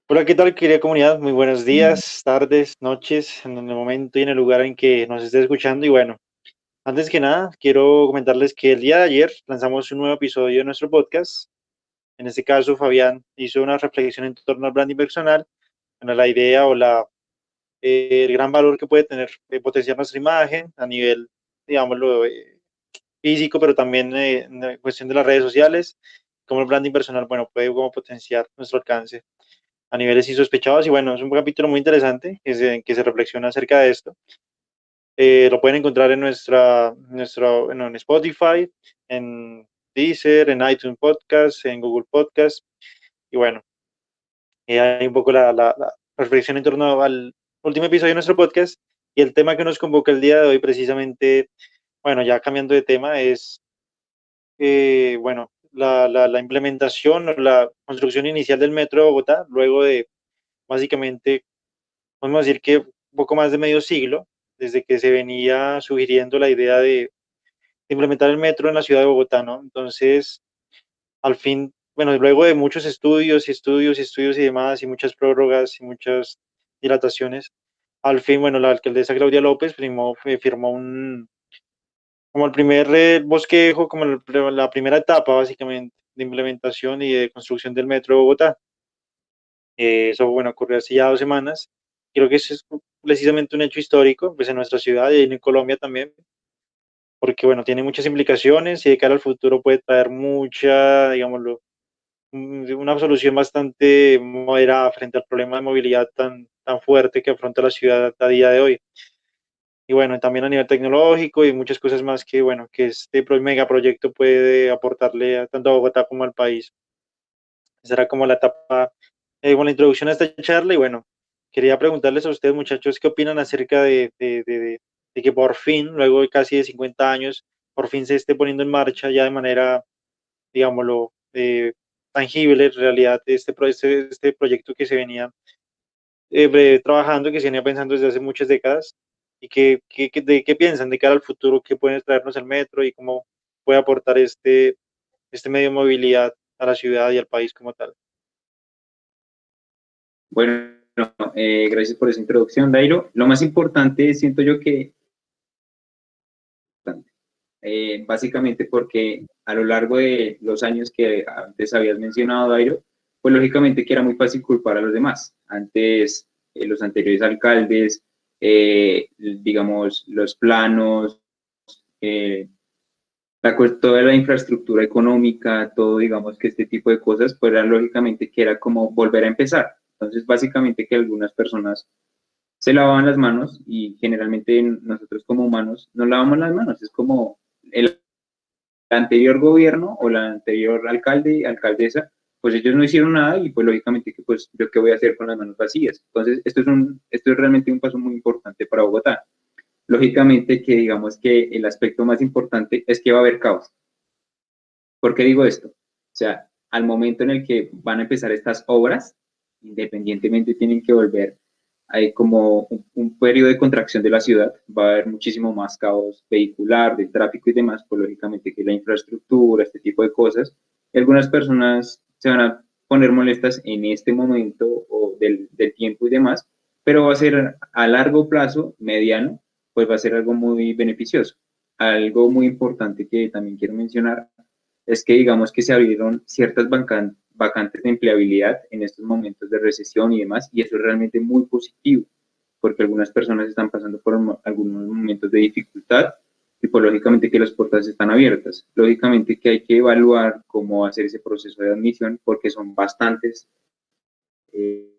Hola, ¿qué tal, querida comunidad? Muy buenos días, tardes, noches, en el momento y en el lugar en que nos esté escuchando. Y bueno, antes que nada, quiero comentarles que el día de ayer lanzamos un nuevo episodio de nuestro podcast. En este caso, Fabián hizo una reflexión en torno al branding personal, bueno, la idea o el gran valor que puede tener potenciar nuestra imagen a nivel, digámoslo, físico, pero también en cuestión de las redes sociales, como el branding personal, bueno, puede como potenciar nuestro alcance a niveles insospechados. Y bueno, es un capítulo muy interesante que se reflexiona acerca de esto. Lo pueden encontrar en bueno, en Spotify, en Deezer, en iTunes Podcast, en Google Podcast. Y bueno, hay un poco la reflexión en torno al último episodio de nuestro podcast. Y el tema que nos convoca el día de hoy, precisamente, bueno, ya cambiando de tema, es, bueno, la implementación o la construcción inicial del metro de Bogotá, luego de básicamente, podemos decir que un poco más de medio siglo, desde que se venía sugiriendo la idea de implementar el metro en la ciudad de Bogotá, ¿no? Entonces, al fin, bueno, luego de muchos estudios y estudios y estudios y demás, y muchas prórrogas y muchas dilataciones, al fin, bueno, la alcaldesa Claudia López firmó como el primer bosquejo, como la primera etapa, básicamente, de implementación y de construcción del metro de Bogotá. Eso, bueno, ocurrió hace ya 2 semanas. Creo que eso es precisamente un hecho histórico, pues en nuestra ciudad y en Colombia también, porque, bueno, tiene muchas implicaciones y de cara al futuro puede traer mucha, digámoslo, una solución bastante moderada frente al problema de movilidad tan fuerte que afronta la ciudad a día de hoy. Y bueno, también a nivel tecnológico y muchas cosas más que, bueno, que este megaproyecto puede aportarle tanto a Bogotá como al país. Será como la etapa, bueno, la introducción a esta charla. Y bueno, quería preguntarles a ustedes, muchachos, ¿qué opinan acerca de que por fin, luego de casi de 50 años, por fin se esté poniendo en marcha ya de manera, digámoslo, tangible, en realidad, este proyecto que se venía trabajando, que se venía pensando desde hace muchas décadas? ¿Y de qué piensan de cara al futuro? ¿Qué puede traernos el metro y cómo puede aportar este medio de movilidad a la ciudad y al país como tal? Bueno, gracias por esa introducción, Dairo. Lo más importante siento yo que, básicamente porque a lo largo de los años que antes habías mencionado, Dairo, pues lógicamente que era muy fácil culpar a los demás. Antes, los anteriores alcaldes, digamos, los planos, eh, toda la infraestructura económica, todo, digamos que este tipo de cosas, pues era lógicamente que era como volver a empezar. Entonces, básicamente que algunas personas se lavaban las manos y generalmente nosotros como humanos nos lavamos las manos. Es como el anterior gobierno o la anterior alcalde, alcaldesa, pues ellos no hicieron nada y pues lógicamente que pues yo qué voy a hacer con las manos vacías. Entonces, esto es realmente un paso muy importante para Bogotá. Lógicamente que digamos que el aspecto más importante es que va a haber caos. ¿Por qué digo esto? O sea, al momento en el que van a empezar estas obras, independientemente tienen que volver, hay como un periodo de contracción de la ciudad, va a haber muchísimo más caos vehicular, de tráfico y demás, pues lógicamente que la infraestructura, este tipo de cosas, y algunas personas se van a poner molestas en este momento o del tiempo y demás, pero va a ser a largo plazo, mediano, pues va a ser algo muy beneficioso. Algo muy importante que también quiero mencionar es que digamos que se abrieron ciertas vacantes de empleabilidad en estos momentos de recesión y demás, y eso es realmente muy positivo, porque algunas personas están pasando por algunos momentos de dificultad y pues lógicamente que las puertas están abiertas. Lógicamente que hay que evaluar cómo hacer ese proceso de admisión, porque son bastantes eh,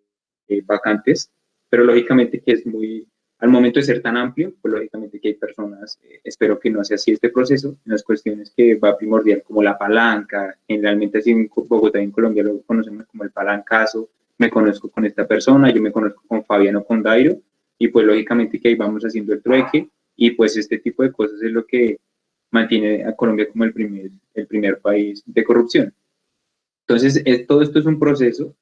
vacantes, pero lógicamente que es muy, al momento de ser tan amplio, pues lógicamente que hay personas, espero que no sea así este proceso, en las cuestiones que va primordial como la palanca, generalmente así en Bogotá y en Colombia lo conocemos como el palancazo, me conozco con esta persona, yo me conozco con Fabiano, con Dairo, y pues lógicamente que ahí vamos haciendo el trueque, y pues este tipo de cosas es lo que mantiene a Colombia como el primer país de corrupción. Entonces, todo esto es un proceso,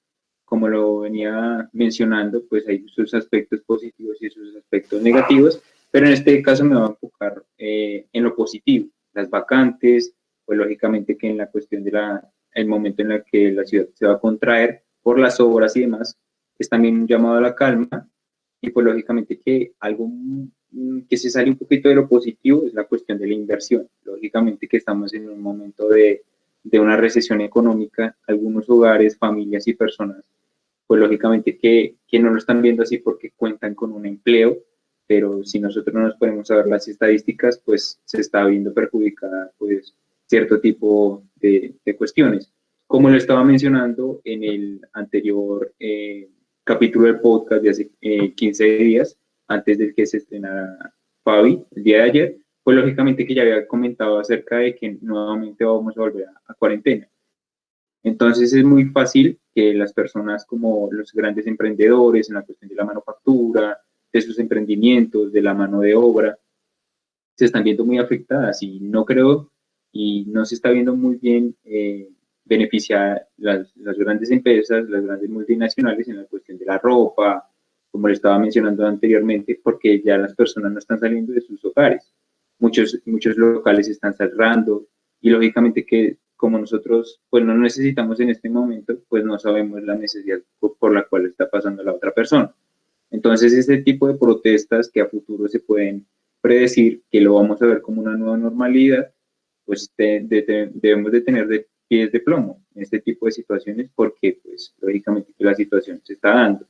como lo venía mencionando, pues hay sus aspectos positivos y sus aspectos negativos, pero en este caso me voy a enfocar en lo positivo, las vacantes, pues lógicamente que en la cuestión de el momento en el que la ciudad se va a contraer por las obras y demás, es también un llamado a la calma y pues lógicamente que algo que se sale un poquito de lo positivo es la cuestión de la inversión. Lógicamente que estamos en un momento de una recesión económica, algunos hogares, familias y personas, pues lógicamente que no lo están viendo así porque cuentan con un empleo, pero si nosotros no nos ponemos a ver las estadísticas, pues se está viendo perjudicada pues cierto tipo de cuestiones. Como lo estaba mencionando en el anterior capítulo del podcast de hace 15 días, antes del que se estrenara Fabi, el día de ayer, pues lógicamente que ya había comentado acerca de que nuevamente vamos a volver a cuarentena. Entonces es muy fácil que las personas como los grandes emprendedores en la cuestión de la manufactura, de sus emprendimientos, de la mano de obra, se están viendo muy afectadas y no creo y no se está viendo muy bien beneficiar las grandes empresas, las grandes multinacionales en la cuestión de la ropa, como le estaba mencionando anteriormente, porque ya las personas no están saliendo de sus hogares. Muchos locales están cerrando y lógicamente que como nosotros pues no necesitamos en este momento, pues no sabemos la necesidad por la cual está pasando la otra persona. Entonces, este tipo de protestas que a futuro se pueden predecir, que lo vamos a ver como una nueva normalidad, pues debemos de tener de pies de plomo en este tipo de situaciones porque, pues, lógicamente que la situación se está dando.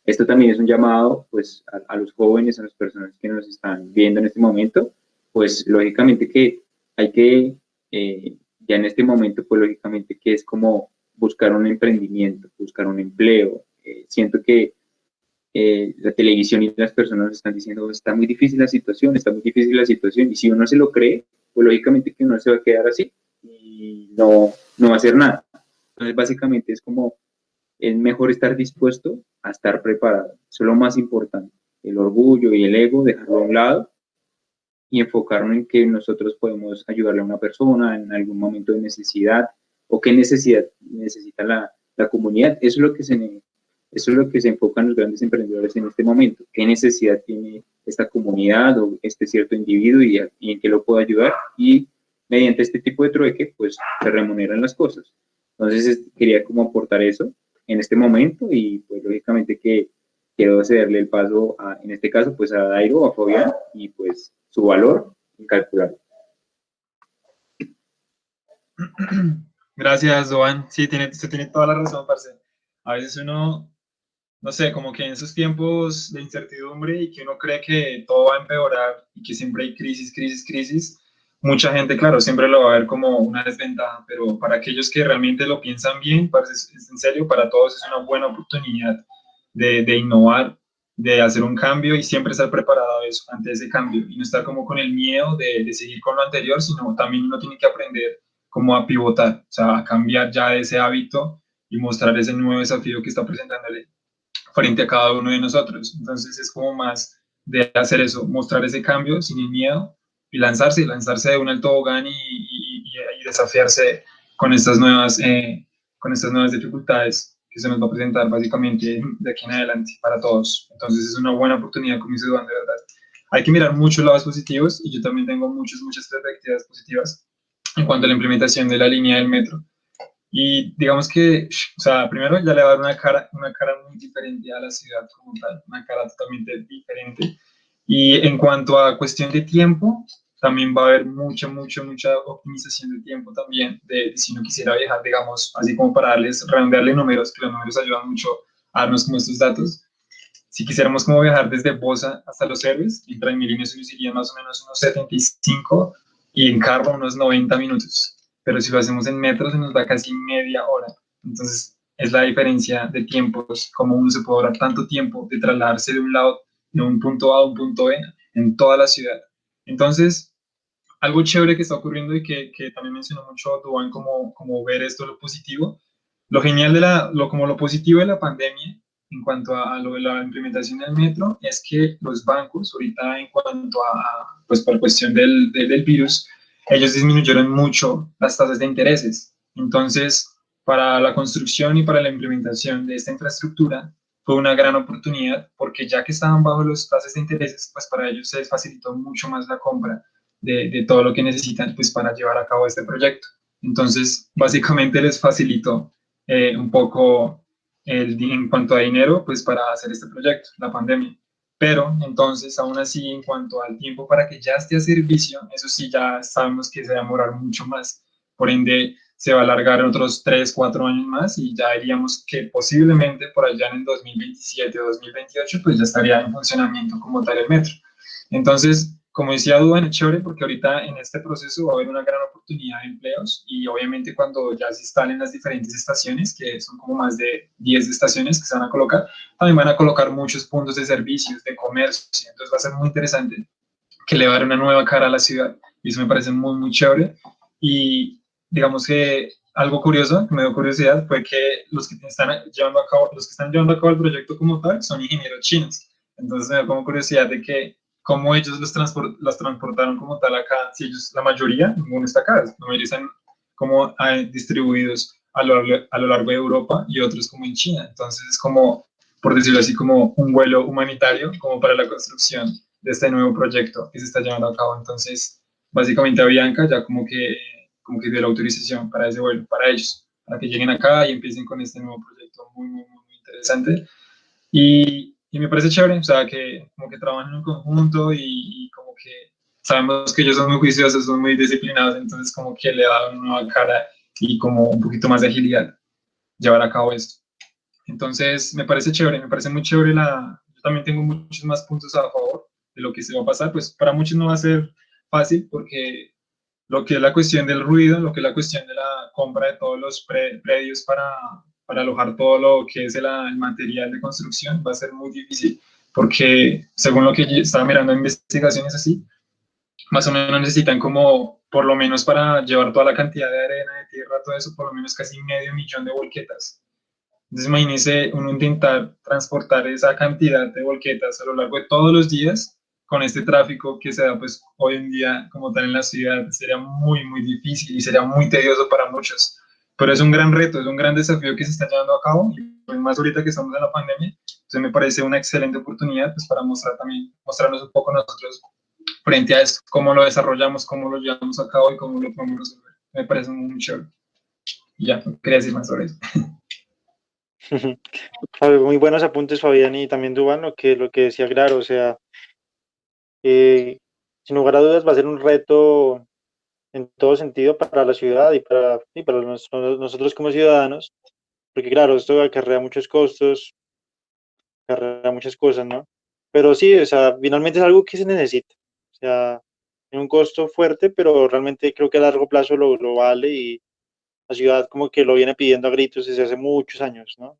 Esto también es un llamado, pues, a los jóvenes, a las personas que nos están viendo en este momento, pues, lógicamente que hay que, ya en este momento, pues, lógicamente que es como buscar un emprendimiento, buscar un empleo. Siento que la televisión y las personas están diciendo, está muy difícil la situación, está muy difícil la situación, y si uno se lo cree, pues lógicamente que uno se va a quedar así y no va a hacer nada. Entonces, básicamente es como, es mejor estar dispuesto a estar preparado. Eso es lo más importante. El orgullo y el ego, dejarlo a un lado y enfocarnos en que nosotros podemos ayudarle a una persona en algún momento de necesidad o qué necesidad necesita la comunidad. Eso es lo que se enfocan los grandes emprendedores en este momento. ¿Qué necesidad tiene esta comunidad o este cierto individuo y en qué lo puedo ayudar? Y mediante este tipo de trueque, pues se remuneran las cosas. Entonces, quería como aportar eso en este momento y pues lógicamente que quiero cederle el paso, en este caso, pues a Dairo, a Fabián, y pues su valor incalculable. Gracias, Joan. Sí, usted tiene toda la razón, parce. A veces uno, no sé, como que en esos tiempos de incertidumbre y que uno cree que todo va a empeorar y que siempre hay crisis, crisis, crisis, mucha gente, claro, siempre lo va a ver como una desventaja, pero para aquellos que realmente lo piensan bien, parce, es en serio, para todos es una buena oportunidad de innovar, de hacer un cambio y siempre estar preparado a eso, ante ese cambio y no estar como con el miedo de seguir con lo anterior, sino también uno tiene que aprender como a pivotar, o sea, a cambiar ya ese hábito y mostrar ese nuevo desafío que está presentándole frente a cada uno de nosotros. Entonces es como más de hacer eso, mostrar ese cambio sin el miedo y lanzarse de un alto tobogán y desafiarse con estas nuevas dificultades que se nos va a presentar básicamente de aquí en adelante para todos. Entonces es una buena oportunidad, como dice Duan, de verdad. Hay que mirar muchos lados positivos y yo también tengo muchas perspectivas positivas en cuanto a la implementación de la línea del metro. Y digamos que, o sea, primero ya le va a dar una cara muy diferente a la ciudad como tal, una cara totalmente diferente. Y en cuanto a cuestión de tiempo, también va a haber mucha optimización de tiempo también, de si uno quisiera viajar, digamos, así como para redondearle números, que los números ayudan mucho a darnos como estos datos. Si quisiéramos como viajar desde Bosa hasta Los Héroes, en Transmilenio se nos iría más o menos unos 75 y en carro unos 90 minutos. Pero si lo hacemos en metro se nos va casi media hora. Entonces es la diferencia de tiempos, como uno se puede ahorrar tanto tiempo de trasladarse de un lado, de un punto A a un punto B en toda la ciudad. Entonces, algo chévere que está ocurriendo y que también mencionó mucho Duan como ver esto lo positivo. Lo genial como lo positivo de la pandemia en cuanto a lo de la implementación del metro es que los bancos ahorita en cuanto pues por cuestión del virus, ellos disminuyeron mucho las tasas de intereses. Entonces, para la construcción y para la implementación de esta infraestructura fue una gran oportunidad porque ya que estaban bajo las tasas de intereses, pues para ellos se les facilitó mucho más la compra de todo lo que necesitan pues, para llevar a cabo este proyecto. Entonces, básicamente les facilitó un poco en cuanto a dinero, pues para hacer este proyecto, la pandemia. Pero entonces, aún así, en cuanto al tiempo para que ya esté a servicio, eso sí, ya sabemos que se va a demorar mucho más. Por ende, se va a alargar en otros 3, 4 años más y ya diríamos que posiblemente por allá en el 2027 o 2028, pues ya estaría en funcionamiento como tal el metro. Entonces, como decía Duan, es chévere porque ahorita en este proceso va a haber una gran oportunidad de empleos y obviamente cuando ya se instalen las diferentes estaciones, que son como más de 10 estaciones que se van a colocar, también van a colocar muchos puntos de servicios, de comercio, entonces va a ser muy interesante que le va a dar una nueva cara a la ciudad y eso me parece muy, muy chévere. Y digamos que algo curioso, que me dio curiosidad, fue que los que están llevando a cabo el proyecto como tal son ingenieros chinos. Entonces me dio como curiosidad de que cómo ellos los transportaron como tal acá, si ellos, la mayoría, ninguno está acá, la mayoría están como distribuidos a lo largo de Europa y otros como en China. Entonces es como, por decirlo así, como un vuelo humanitario como para la construcción de este nuevo proyecto que se está llevando a cabo. Entonces, básicamente Avianca ya como que dio la autorización para ese vuelo, para ellos, para que lleguen acá y empiecen con este nuevo proyecto muy, muy, muy, muy interesante. Y me parece chévere, o sea, que como que trabajan en conjunto y como que sabemos que ellos son muy juiciosos, son muy disciplinados, entonces como que le da una nueva cara y como un poquito más de agilidad llevar a cabo esto. Entonces, me parece chévere, me parece muy chévere yo también tengo muchos más puntos a favor de lo que se va a pasar, pues para muchos no va a ser fácil porque lo que es la cuestión del ruido, lo que es la cuestión de la compra de todos los predios para alojar todo lo que es el material de construcción va a ser muy difícil porque según lo que yo estaba mirando en investigaciones así, más o menos necesitan como, por lo menos para llevar toda la cantidad de arena, de tierra, todo eso, por lo menos casi 500.000 de volquetas. Entonces imagínese uno intentar transportar esa cantidad de volquetas a lo largo de todos los días con este tráfico que se da pues hoy en día como tal en la ciudad, sería muy, muy difícil y sería muy tedioso para muchos. Pero es un gran reto, es un gran desafío que se está llevando a cabo, y pues más ahorita que estamos en la pandemia, entonces me parece una excelente oportunidad pues para mostrar también, mostrarnos un poco nosotros frente a esto, cómo lo desarrollamos, cómo lo llevamos a cabo y cómo lo podemos resolver. Me parece muy chévere. Y ya, no quería decir más sobre eso. Muy buenos apuntes, Fabián, y también Dubán, lo que decía, claro, o sea, sin lugar a dudas va a ser un reto en todo sentido para la ciudad y para nosotros como ciudadanos, porque claro, esto acarrea muchos costos, acarrea muchas cosas, ¿no? Pero sí, o sea, finalmente es algo que se necesita, o sea, tiene un costo fuerte, pero realmente creo que a largo plazo lo vale y la ciudad como que lo viene pidiendo a gritos desde hace muchos años, ¿no?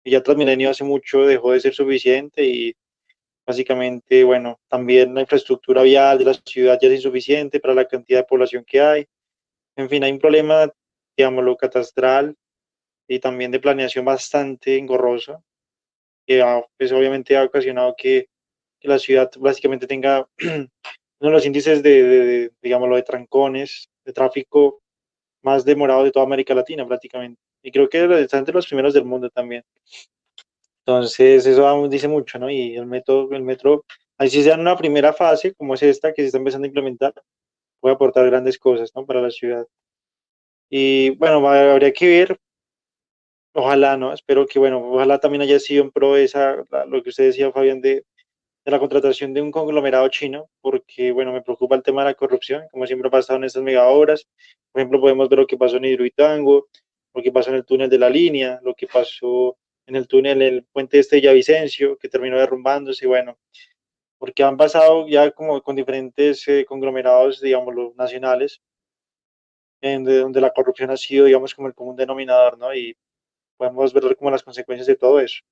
Y ya Transmilenio hace mucho dejó de ser suficiente y básicamente, bueno, también la infraestructura vial de la ciudad ya es insuficiente para la cantidad de población que hay. En fin, hay un problema, digámoslo, catastral y también de planeación bastante engorroso, que pues obviamente ha ocasionado que la ciudad básicamente tenga uno de los índices digámoslo, de trancones, de tráfico más demorado de toda América Latina prácticamente. Y creo que está entre los primeros del mundo también. Entonces, eso dice mucho, ¿no? Y el metro, así sea en una primera fase, como es esta, que se está empezando a implementar, puede aportar grandes cosas, ¿no? Para la ciudad. Y bueno, habría que ver, ojalá, ¿no? Espero que, bueno, ojalá también haya sido en pro de lo que usted decía, Fabián, de la contratación de un conglomerado chino, porque, bueno, me preocupa el tema de la corrupción, como siempre ha pasado en estas mega obras. Por ejemplo, podemos ver lo que pasó en Hidroituango, lo que pasó en el túnel de la línea, lo que pasó en el túnel, el puente este de Villavicencio, que terminó derrumbándose, y bueno, porque han pasado ya como con diferentes conglomerados, digamos, los nacionales, donde la corrupción ha sido, digamos, como el común denominador, ¿no? Y podemos ver como las consecuencias de todo eso,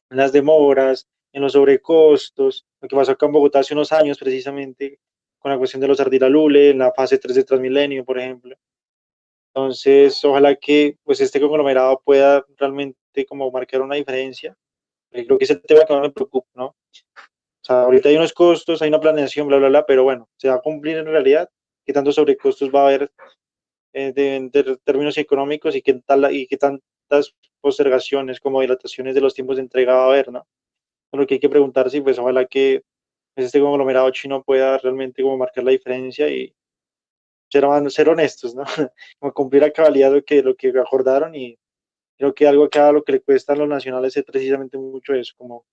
en las demoras, en los sobrecostos, lo que pasó acá en Bogotá hace unos años precisamente, con la cuestión de los Ardilalule, en la fase 3 de Transmilenio, por ejemplo. Entonces, ojalá que pues este conglomerado pueda realmente como marcar una diferencia, porque creo que es el tema que más me preocupa, ¿no? O sea, ahorita hay unos costos, hay una planeación, bla, bla, bla, pero bueno, ¿se va a cumplir en realidad? ¿Qué tantos sobrecostos va a haber de términos económicos y qué tantas postergaciones como dilataciones de los tiempos de entrega va a haber, ¿no? Lo que hay que preguntarse y pues ojalá que pues, este conglomerado chino pueda realmente como marcar la diferencia y ser honestos, ¿no? Como cumplir a cabalidad lo que acordaron y Creo que algo acá lo que le cuesta a los nacionales es precisamente mucho eso, como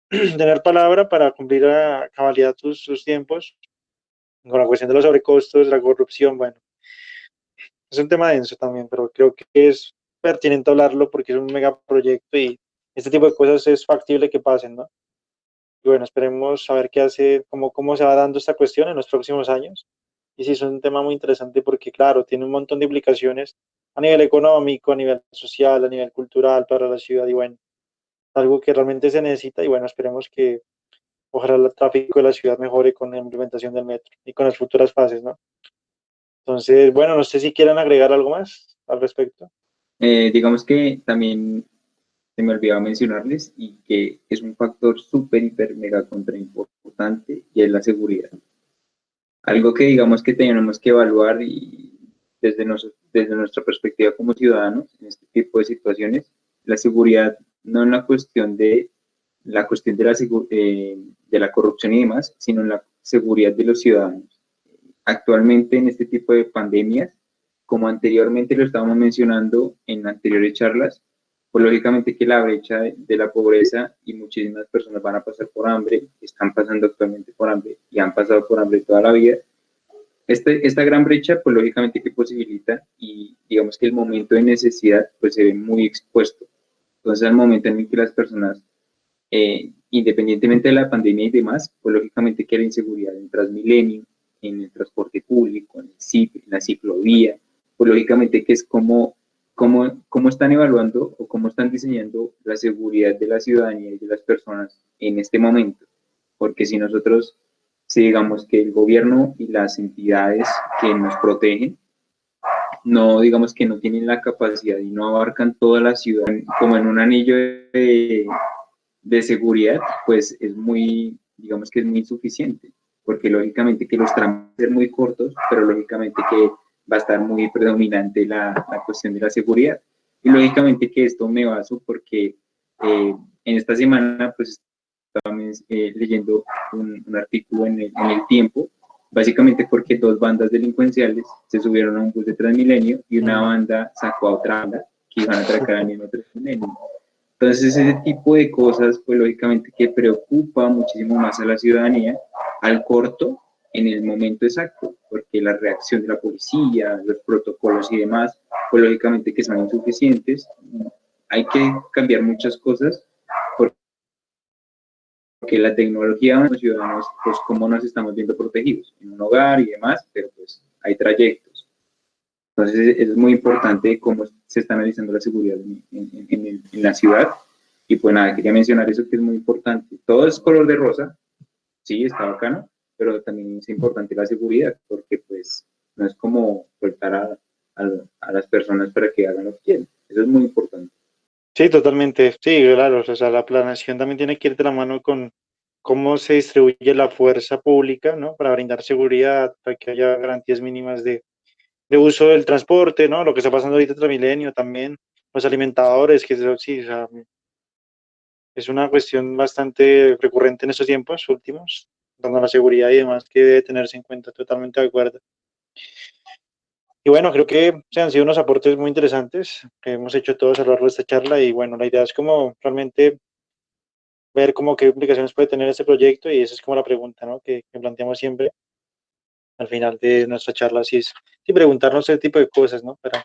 tener palabra para cumplir a cabalidad sus tiempos, con la cuestión de los sobrecostos, la corrupción, bueno, es un tema denso también, pero creo que es pertinente hablarlo porque es un megaproyecto y este tipo de cosas es factible que pasen, ¿no? Y bueno, esperemos saber qué hace, cómo se va dando esta cuestión en los próximos años. Y sí, es un tema muy interesante porque, claro, tiene un montón de implicaciones a nivel económico, a nivel social, a nivel cultural para la ciudad y bueno, algo que realmente se necesita y bueno, esperemos que ojalá el tráfico de la ciudad mejore con la implementación del metro y con las futuras fases, ¿no? Entonces, bueno, no sé si quieran agregar algo más al respecto. Digamos que también se me olvidaba mencionarles y que es un factor súper, hiper, mega contra importante y es la seguridad. Algo que digamos que tenemos que evaluar y desde nuestra perspectiva como ciudadanos en este tipo de situaciones, la seguridad no en la cuestión de de la corrupción y demás, sino en la seguridad de los ciudadanos. Actualmente en este tipo de pandemias, como anteriormente lo estábamos mencionando en anteriores charlas, pues lógicamente que la brecha de la pobreza y muchísimas personas van a pasar por hambre, están pasando actualmente por hambre y han pasado por hambre toda la vida. Esta gran brecha, pues lógicamente que posibilita y digamos que el momento de necesidad, pues se ve muy expuesto. Entonces, al momento en el que las personas, independientemente de la pandemia y demás, pues lógicamente que la inseguridad en Transmilenio, en el transporte público, en el CIP, en la ciclovía, pues lógicamente que es cómo están evaluando o cómo están diseñando la seguridad de la ciudadanía y de las personas en este momento. Porque si digamos que el gobierno y las entidades que nos protegen, no digamos que no tienen la capacidad y no abarcan toda la ciudad como en un anillo de seguridad, pues es muy, digamos que es muy insuficiente, porque lógicamente que los tramos van a ser muy cortos, pero lógicamente que va a estar muy predominante la cuestión de la seguridad. Y lógicamente que esto me baso porque en esta semana pues estaba leyendo un artículo en el Tiempo, básicamente porque dos bandas delincuenciales se subieron a un bus de Transmilenio y una banda sacó a otra banda que iban a atracar al mismo Transmilenio. Entonces, ese tipo de cosas, pues lógicamente que preocupa muchísimo más a la ciudadanía al corto, en el momento exacto, porque la reacción de la policía, los protocolos y demás, pues lógicamente que son insuficientes. Hay que cambiar muchas cosas porque la tecnología de los ciudadanos, pues cómo nos estamos viendo protegidos en un hogar y demás, pero pues hay trayectos. Entonces es muy importante cómo se está analizando la seguridad en la ciudad. Y pues nada, quería mencionar eso que es muy importante. Todo es color de rosa, sí, está bacano, pero también es importante la seguridad, porque pues no es como soltar a las personas para que hagan lo que quieren. Eso es muy importante. Sí, totalmente. Sí, claro. O sea, la planeación también tiene que ir de la mano con cómo se distribuye la fuerza pública, ¿no? Para brindar seguridad, para que haya garantías mínimas de uso del transporte, ¿no? Lo que está pasando ahorita en Transmilenio también, los alimentadores, que eso sí, o sea, es una cuestión bastante recurrente en estos tiempos últimos, dando la seguridad y demás que debe tenerse en cuenta, totalmente de acuerdo. Y bueno, creo que se han sido unos aportes muy interesantes que hemos hecho todos a lo largo de esta charla y bueno, la idea es como realmente ver cómo qué implicaciones puede tener este proyecto y esa es como la pregunta, ¿no? Que planteamos siempre al final de nuestra charla, así es, y preguntarnos ese tipo de cosas, ¿no? Para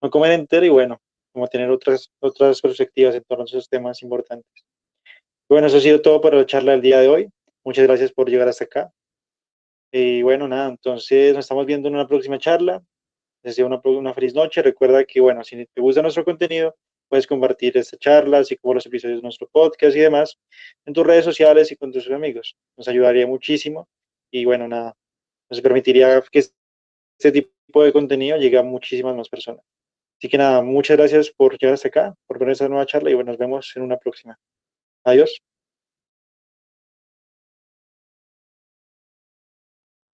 no comer entero y bueno, como tener otras perspectivas en torno a esos temas importantes. Bueno, eso ha sido todo para la charla del día de hoy. Muchas gracias por llegar hasta acá. Y bueno, nada, entonces nos estamos viendo en una próxima charla. Les deseo una feliz noche. Recuerda que, bueno, si te gusta nuestro contenido, puedes compartir esta charla, así como los episodios de nuestro podcast y demás, en tus redes sociales y con tus amigos. Nos ayudaría muchísimo. Y bueno, nada, nos permitiría que este tipo de contenido llegue a muchísimas más personas. Así que nada, muchas gracias por llegar hasta acá, por ver esta nueva charla y bueno, nos vemos en una próxima. Adiós.